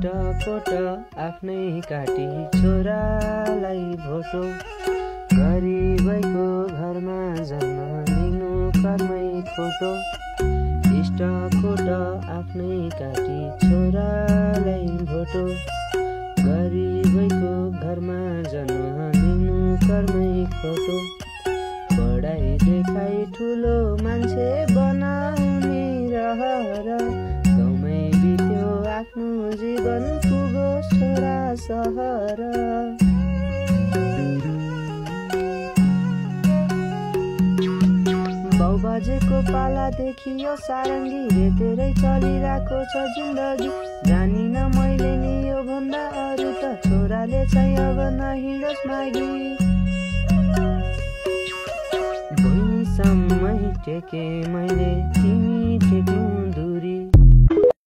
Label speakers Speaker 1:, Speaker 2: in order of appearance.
Speaker 1: इष्टकोट आफ्नै काटी छोरालाई भोटो गरिबैको घरमा जन्म लिनु कर्मै खोटो इष्टकोट आफ्नै काटी छोरालाई भोटो गरिबैको घरमा जन्म लिनु कर्मै खोटो पढाइ लेखाइ ठुलो मान्छे बनाउने रहर गाउँमै बित्यो आफ्नो जीवन पुगो छोरा सहर बाजेको पाला देखियो सारङ्गी रेतेरै चलिरहेको छ जिन्दगी जानिन मैले नि यो भन्दा अरू त छोराले चाहिँ अब नहिँडोस् मागी भुइँसम्मै टेके मैले तिमी टेक्नु